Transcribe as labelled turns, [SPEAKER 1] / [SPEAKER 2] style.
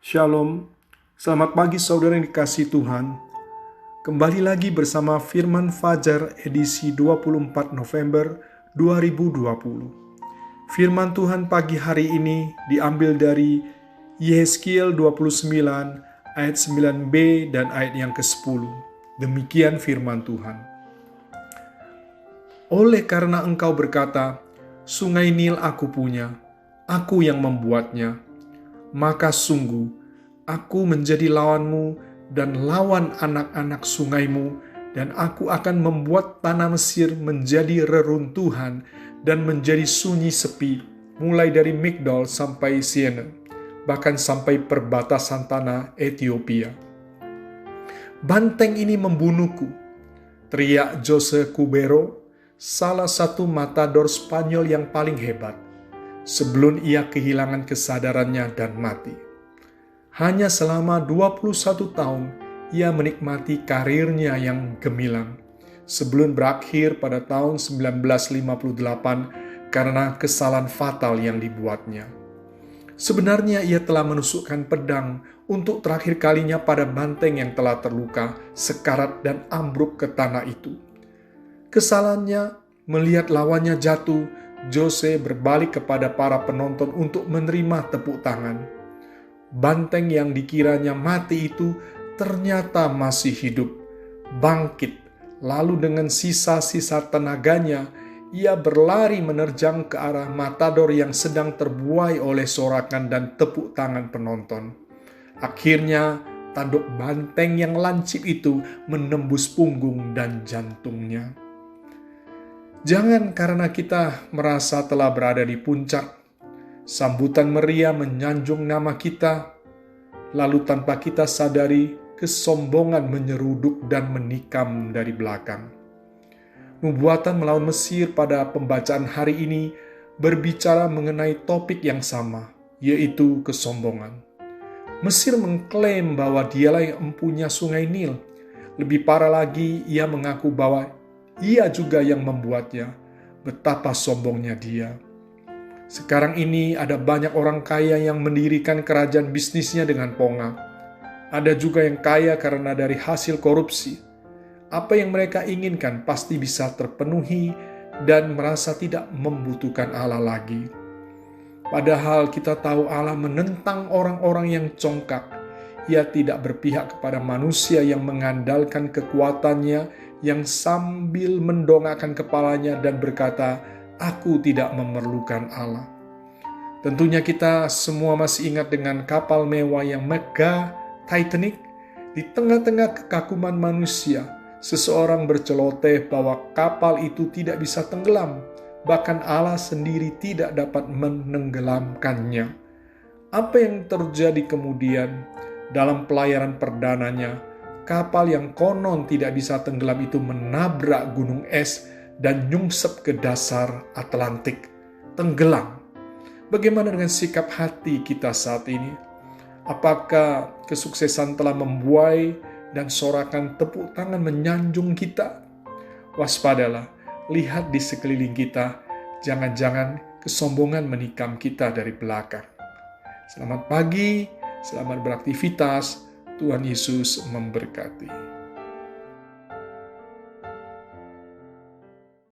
[SPEAKER 1] Shalom, selamat pagi saudara yang dikasihi Tuhan. Kembali lagi bersama Firman Fajar edisi 24 November 2020. Firman Tuhan pagi hari ini diambil dari Yehezkiel 29 ayat 9b dan ayat yang ke-10. Demikian firman Tuhan. Oleh karena engkau berkata, Sungai Nil aku punya, aku yang membuatnya, maka sungguh aku menjadi lawanmu dan lawan anak-anak sungaimu, dan aku akan membuat tanah Mesir menjadi reruntuhan dan menjadi sunyi sepi, mulai dari Migdol sampai Siene, bahkan sampai perbatasan tanah Ethiopia. Banteng ini membunuhku, teriak Jose Cubero, salah satu matador Spanyol yang paling hebat, sebelum ia kehilangan kesadarannya dan mati. Hanya selama 21 tahun, ia menikmati karirnya yang gemilang, sebelum berakhir pada tahun 1958 karena kesalahan fatal yang dibuatnya. Sebenarnya ia telah menusukkan pedang untuk terakhir kalinya pada banteng yang telah terluka, sekarat dan ambruk ke tanah itu. Kesalahannya melihat lawannya jatuh, Jose berbalik kepada para penonton untuk menerima tepuk tangan. Banteng yang dikiranya mati itu ternyata masih hidup, bangkit, lalu dengan sisa-sisa tenaganya, ia berlari menerjang ke arah matador yang sedang terbuai oleh sorakan dan tepuk tangan penonton. Akhirnya, tanduk banteng yang lancip itu menembus punggung dan jantungnya. Jangan karena kita merasa telah berada di puncak, sambutan meriah menyanjung nama kita, lalu tanpa kita sadari kesombongan menyeruduk dan menikam dari belakang. Nubuatan melawan Mesir pada pembacaan hari ini berbicara mengenai topik yang sama, yaitu kesombongan. Mesir mengklaim bahwa dialah yang mempunyai sungai Nil. Lebih parah lagi, ia mengaku bahwa ia juga yang membuatnya. Betapa sombongnya dia. Sekarang ini ada banyak orang kaya yang mendirikan kerajaan bisnisnya dengan ponga. Ada juga yang kaya karena dari hasil korupsi. Apa yang mereka inginkan pasti bisa terpenuhi dan merasa tidak membutuhkan Allah lagi. Padahal kita tahu Allah menentang orang-orang yang congkak. Ia tidak berpihak kepada manusia yang mengandalkan kekuatannya, yang sambil mendongakkan kepalanya dan berkata, Aku tidak memerlukan Allah. Tentunya kita semua masih ingat dengan kapal mewah yang megah, Titanic. Di tengah-tengah kekaguman manusia, seseorang berceloteh bahwa kapal itu tidak bisa tenggelam. Bahkan Allah sendiri tidak dapat menenggelamkannya. Apa yang terjadi kemudian dalam pelayaran perdananya? Kapal yang konon tidak bisa tenggelam itu menabrak gunung es dan nyungsep ke dasar Atlantik, tenggelam. Bagaimana dengan sikap hati kita saat ini? Apakah kesuksesan telah membuai dan sorakan tepuk tangan menyanjung kita? Waspadalah, lihat di sekeliling kita, jangan-jangan kesombongan menikam kita dari belakang. Selamat pagi, selamat beraktivitas, Tuhan Yesus memberkati.